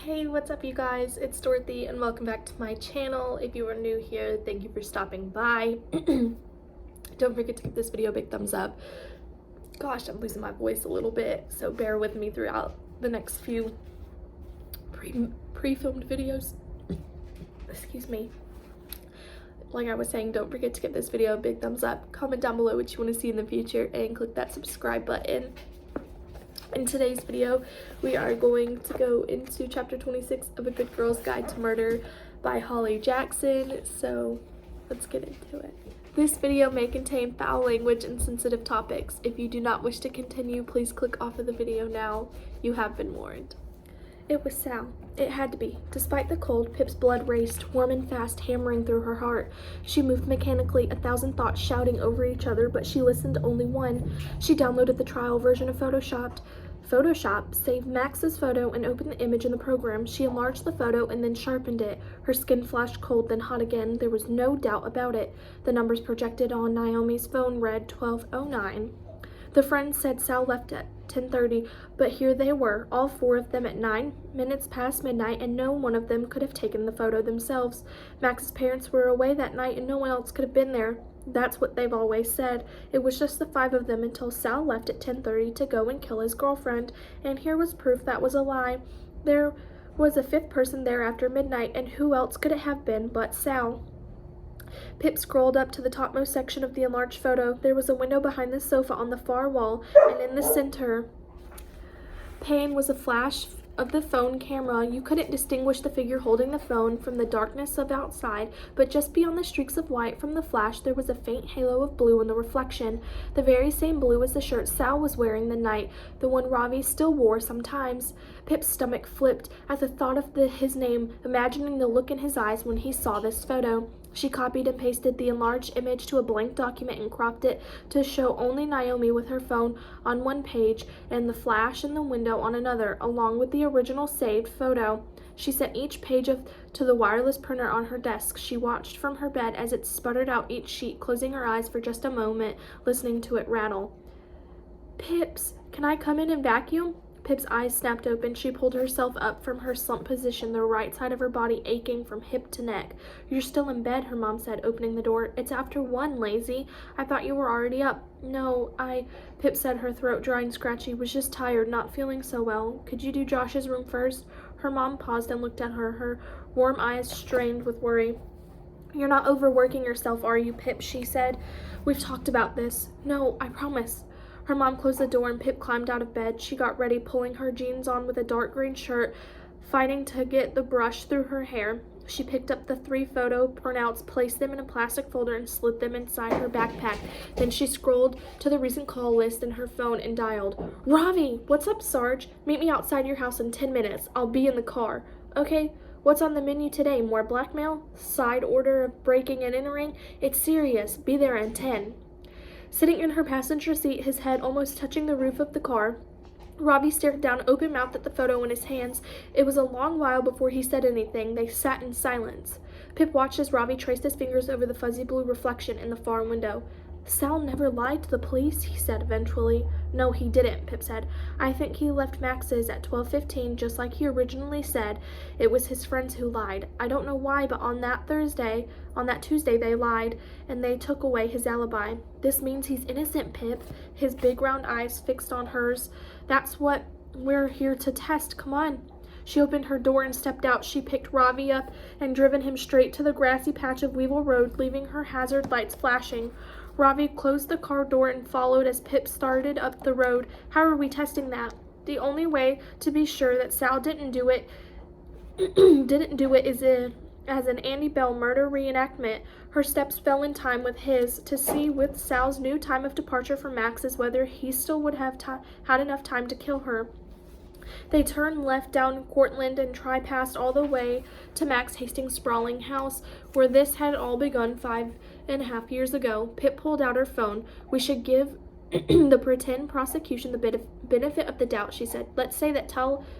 Hey, what's up you guys? It's Dorothy and welcome back to my channel. If you are new here, thank you for stopping by. Don't forget to give this video a big thumbs up. Gosh, I'm losing my voice a little bit, so bear with me throughout the next few pre-filmed videos. Excuse me. Like I was saying, don't forget to give this video a big thumbs up. Comment down below what you want to see in the future and click that subscribe button. In today's video, we are going to go into chapter 26 of A Good Girl's Guide to Murder by Holly Jackson, so let's get into it. This video may contain foul language and sensitive topics. If you do not wish to continue, please click off of the video now. You have been warned. It was Sal. It had to be. Despite the cold, Pip's blood raced, warm and fast, hammering through her heart. She moved mechanically, 1,000 thoughts shouting over each other, but she listened to only one. She downloaded the trial version of Photoshop, saved Max's photo, and opened the image in the program. She enlarged the photo and then sharpened it. Her skin flashed cold, then hot again. There was no doubt about it. The numbers projected on Naomi's phone read 1209. The friends said Sal left at 10:30, but here they were, all four of them at 9 minutes past midnight, and no one of them could have taken the photo themselves. Max's parents were away that night, and no one else could have been there. That's what they've always said. It was just the five of them until Sal left at 10:30 to go and kill his girlfriend, and here was proof that was a lie. There was a fifth person there after midnight, and who else could it have been but Sal? Pip scrolled up to the topmost section of the enlarged photo. There was a window behind the sofa on the far wall, and in the center pane was a flash of the phone camera. You couldn't distinguish the figure holding the phone from the darkness of outside, but just beyond the streaks of white from the flash there was a faint halo of blue in the reflection, the very same blue as the shirt Sal was wearing the night, the one Ravi still wore sometimes. Pip's stomach flipped at the thought of his name, imagining the look in his eyes when he saw this photo. She copied and pasted the enlarged image to a blank document and cropped it to show only Naomi with her phone on one page and the flash in the window on another, along with the original saved photo. She sent each page to the wireless printer on her desk. She watched from her bed as it sputtered out each sheet, closing her eyes for just a moment, listening to it rattle. "Pips, can I come in and vacuum?" Pip's eyes snapped open. She pulled herself up from her slumped position, the right side of her body aching from hip to neck. "You're still in bed," her mom said, opening the door. "It's after 1, lazy. I thought you were already up." "No, Pip said, her throat dry and scratchy. "Was just tired, not feeling so well. Could you do Josh's room first?" Her mom paused and looked at her, her warm eyes strained with worry. "You're not overworking yourself, are you, Pip?" she said. "We've talked about this." "No, I promise." Her mom closed the door and Pip climbed out of bed. She got ready, pulling her jeans on with a dark green shirt, fighting to get the brush through her hair. She picked up the 3 photo printouts, placed them in a plastic folder, and slid them inside her backpack. Then she scrolled to the recent call list in her phone and dialed. "Ravi! What's up, Sarge? Meet me outside your house in 10 minutes. I'll be in the car." "Okay. What's on the menu today? More blackmail? Side order of breaking and entering? It's serious. Be there in 10. Sitting in her passenger seat, his head almost touching the roof of the car, Ravi stared down open-mouthed at the photo in his hands. It was a long while before he said anything. They sat in silence. Pip watched as Ravi traced his fingers over the fuzzy blue reflection in the far window. "Sal never lied to the police," he said eventually. "No, he didn't," Pip said. "I think he left Max's at 12:15, just like he originally said. It was his friends who lied. I don't know why, but on that Tuesday they lied, and they took away his alibi. This means he's innocent, Pip," his big round eyes fixed on hers. "That's what we're here to test. Come on." She opened her door and stepped out. She picked Ravi up and driven him straight to the grassy patch of Weevil Road, leaving her hazard lights flashing. Ravi closed the car door and followed as Pip started up the road. "How are we testing that?" "The only way to be sure that Sal didn't do it is as an Andy Bell murder reenactment." Her steps fell in time with his to see with Sal's new time of departure from Max's whether he still would have had enough time to kill her. They turned left down Cortland and tried past all the way to Max Hastings' sprawling house, where this had all begun 5.5 years ago. Pip pulled out her phone. "We should give the pretend prosecution the benefit of the doubt," she said. "Let's say that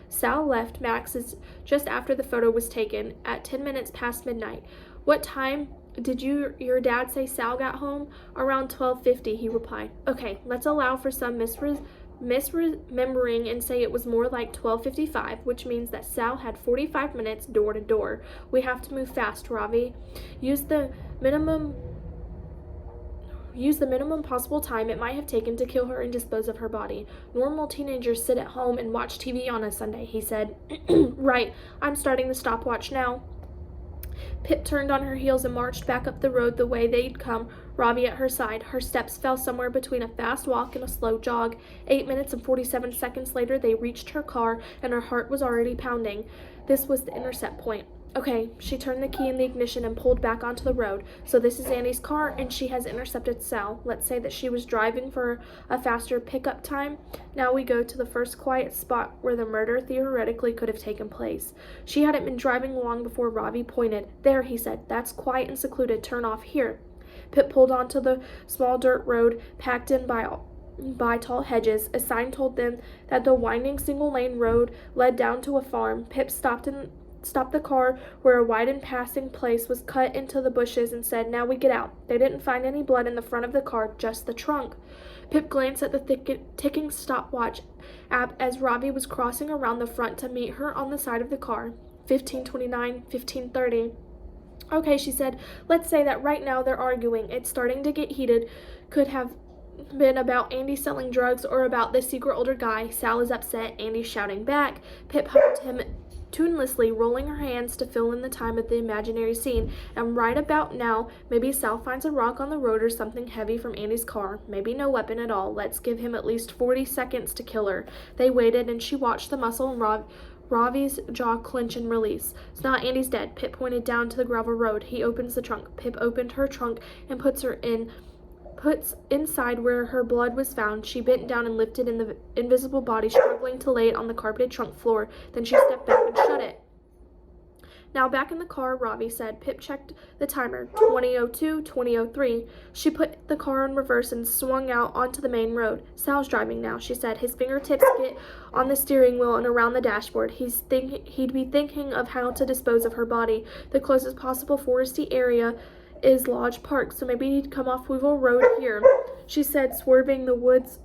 Sal left Max's just after the photo was taken, at 10 minutes past midnight. What time did your dad say Sal got home?" "Around 12:50, he replied. "Okay, let's allow for some misremembering and say it was more like 12:55, which means that Sal had 45 minutes door to door. We have to move fast, Ravi. Use the minimum possible time it might have taken to kill her and dispose of her body. Normal teenagers sit at home and watch TV on a Sunday, he said. Right, I'm starting the stopwatch now. Pip turned on her heels and marched back up the road the way they'd come, Ravi at her side. Her steps fell somewhere between a fast walk and a slow jog. 8 minutes and 47 seconds later, they reached her car, and her heart was already pounding. This was the intercept point. Okay, she turned the key in the ignition and pulled back onto the road. So this is Annie's car, and she has intercepted Sal. Let's say that she was driving for a faster pickup time. Now we go to the first quiet spot where the murder theoretically could have taken place. She hadn't been driving long before Ravi pointed. There, he said. That's quiet and secluded. Turn off here. Pip pulled onto the small dirt road packed in by tall hedges. A sign told them that the winding single-lane road led down to a farm. Pip stopped the car where a widened passing place was cut into the bushes and said, now we get out. They didn't find any blood in the front of the car, just the trunk. Pip glanced at the ticking stopwatch app as Ravi was crossing around the front to meet her on the side of the car. 15:29, 15:30. Okay, she said, let's say that right now they're arguing. It's starting to get heated. Could have been about Andy selling drugs or about the secret older guy. Sal is upset. Andy's shouting back. Pip hugged him tunelessly, rolling her hands to fill in the time of the imaginary scene. And right about now, maybe Sal finds a rock on the road or something heavy from Andy's car. Maybe no weapon at all. Let's give him at least 40 seconds to kill her. They waited, and she watched the muscle in Ravi's jaw clench and release. It's not Andy's dead. Pip pointed down to the gravel road. He opens the trunk. Pip opened her trunk and puts inside where her blood was found. She bent down and lifted in the invisible body, struggling to lay it on the carpeted trunk floor. Then she stepped back and shut it. Now back in the car, Ravi said. Pip checked the timer. 20:02, 20:03. She put the car in reverse and swung out onto the main road. Sal's driving now, she said. His fingertips get on the steering wheel and around the dashboard. He'd be thinking of how to dispose of her body. The closest possible foresty area is Lodge Park, so maybe he'd come off Weevil Road here, she said, swerving the woods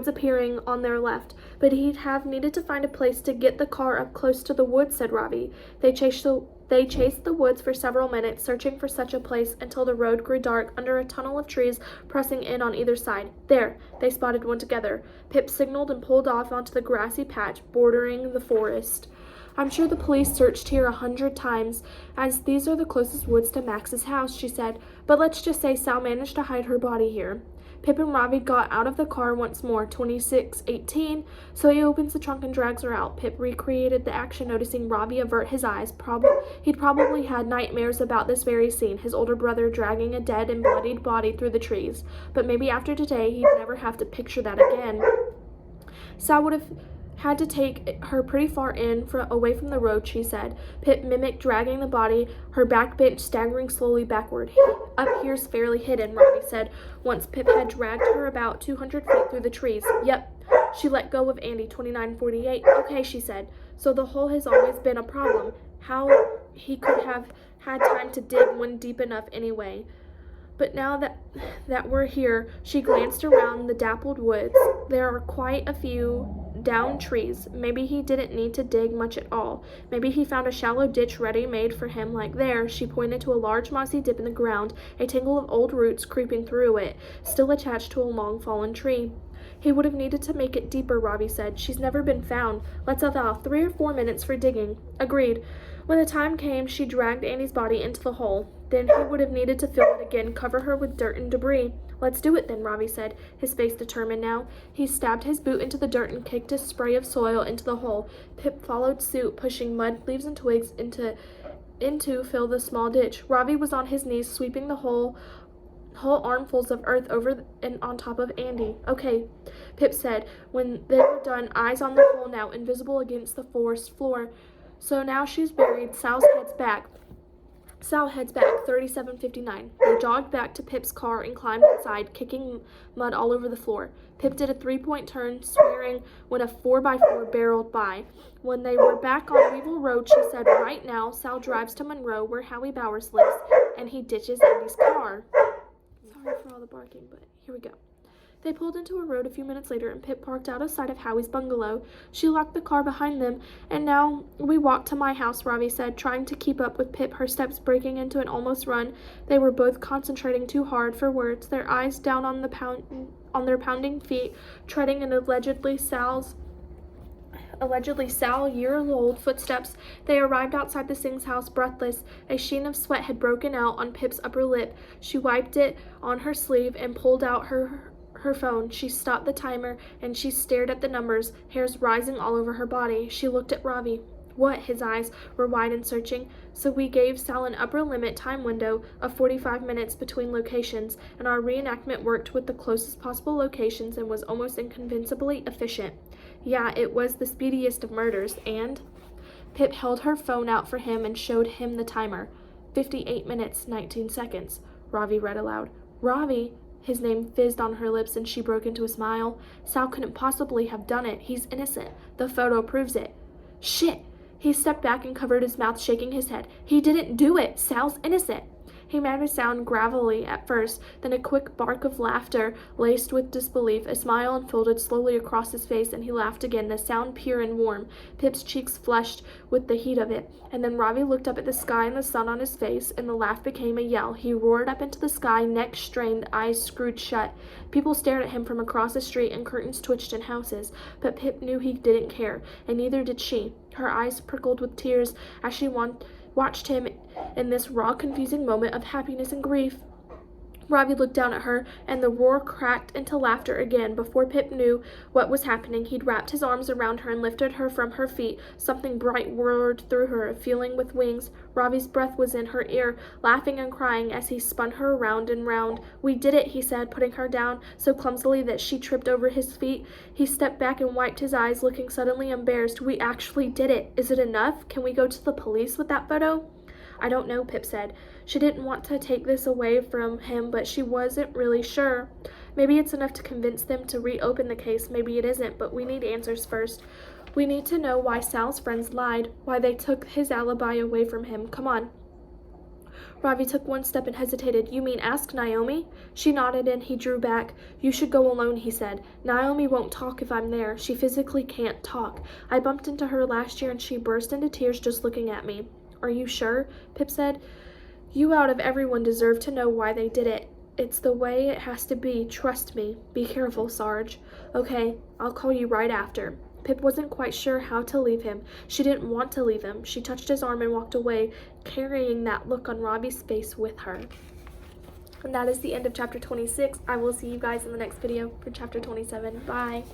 appearing on their left. But he'd have needed to find a place to get the car up close to the woods, said Ravi. They chased the woods for several minutes, searching for such a place until the road grew dark under a tunnel of trees pressing in on either side. There, they spotted one together. Pip signaled and pulled off onto the grassy patch bordering the forest. I'm sure the police searched here 100 times, as these are the closest woods to Max's house, she said. But let's just say Sal managed to hide her body here. Pip and Ravi got out of the car once more. 26:18. So he opens the trunk and drags her out. Pip recreated the action, noticing Ravi avert his eyes. He'd probably had nightmares about this very scene, his older brother dragging a dead and bloodied body through the trees. But maybe after today, he'd never have to picture that again. Sal would have had to take her pretty far away from the road, she said. Pip mimicked dragging the body, her back bent, staggering slowly backward. Up here's fairly hidden, Ravi said, once Pip had dragged her about 200 feet through the trees. Yep. She let go of Andy. 29:48. Okay, she said. So the hole has always been a problem. How he could have had time to dig one deep enough anyway. But now that we're here, she glanced around the dappled woods. There are quite a few downed trees. Maybe he didn't need to dig much at all. Maybe he found a shallow ditch ready-made for him, like there. She pointed to a large mossy dip in the ground, a tangle of old roots creeping through it, still attached to a long fallen tree. He would have needed to make it deeper, Ravi said. She's never been found. Let's allow 3 or 4 minutes for digging. Agreed. When the time came, she dragged Annie's body into the hole. Then he would have needed to fill it again, cover her with dirt and debris. Let's do it then, Ravi said, his face determined now. He stabbed his boot into the dirt and kicked a spray of soil into the hole. Pip followed suit, pushing mud, leaves, and twigs into fill the small ditch. Ravi was on his knees, sweeping the whole armfuls of earth over and on top of Andy. Okay, Pip said, when they were done, eyes on the hole now, invisible against the forest floor. So now she's buried. Sal heads back. 37:59. They jogged back to Pip's car and climbed inside, kicking mud all over the floor. Pip did a 3-point turn, swearing when a 4x4 barreled by. When they were back on Weevil Road, she said, right now, Sal drives to Monroe, where Howie Bowers lives, and he ditches Andy's car. Sorry for all the barking, but here we go. They pulled into a road a few minutes later, and Pip parked out of sight of Howie's bungalow. She locked the car behind them, and now we walked to my house, Ravi said, trying to keep up with Pip, her steps breaking into an almost run. They were both concentrating too hard for words, their eyes down on their pounding feet, treading in allegedly year-old footsteps. They arrived outside the Singh's house breathless. A sheen of sweat had broken out on Pip's upper lip. She wiped it on her sleeve and pulled out her phone. She stopped the timer, and she stared at the numbers, hairs rising all over her body. She looked at Ravi. What? His eyes were wide and searching. So we gave Sal an upper limit time window of 45 minutes between locations, and our reenactment worked with the closest possible locations and was almost inconvincibly efficient. Yeah, it was the speediest of murders, and Pip held her phone out for him and showed him the timer. 58 minutes, 19 seconds. Ravi read aloud. Ravi? His name fizzed on her lips, and she broke into a smile. Sal couldn't possibly have done it. He's innocent. The photo proves it. Shit! He stepped back and covered his mouth, shaking his head. He didn't do it. Sal's innocent. He made a sound gravelly at first, then a quick bark of laughter laced with disbelief. A smile unfolded slowly across his face, and he laughed again, the sound pure and warm. Pip's cheeks flushed with the heat of it, and then Ravi looked up at the sky and the sun on his face, and the laugh became a yell. He roared up into the sky, neck strained, eyes screwed shut. People stared at him from across the street, and curtains twitched in houses, but Pip knew he didn't care, and neither did she. Her eyes prickled with tears as she watched him in this raw, confusing moment of happiness and grief. Ravi looked down at her, and the roar cracked into laughter again. Before Pip knew what was happening, he'd wrapped his arms around her and lifted her from her feet. Something bright whirred through her, a feeling with wings. Ravi's breath was in her ear, laughing and crying as he spun her round and round. We did it, he said, putting her down so clumsily that she tripped over his feet. He stepped back and wiped his eyes, looking suddenly embarrassed. We actually did it. Is it enough? Can we go to the police with that photo? I don't know, Pip said. She didn't want to take this away from him, but she wasn't really sure. Maybe it's enough to convince them to reopen the case. Maybe it isn't, but we need answers first. We need to know why Sal's friends lied, why they took his alibi away from him. Come on. Ravi took one step and hesitated. You mean ask Naomi? She nodded, and he drew back. You should go alone, he said. Naomi won't talk if I'm there. She physically can't talk. I bumped into her last year, and she burst into tears just looking at me. Are you sure? Pip said. You out of everyone deserve to know why they did it. It's the way it has to be. Trust me. Be careful, Sarge. Okay, I'll call you right after. Pip wasn't quite sure how to leave him. She didn't want to leave him. She touched his arm and walked away, carrying that look on Ravi's face with her. And that is the end of chapter 26. I will see you guys in the next video for chapter 27. Bye.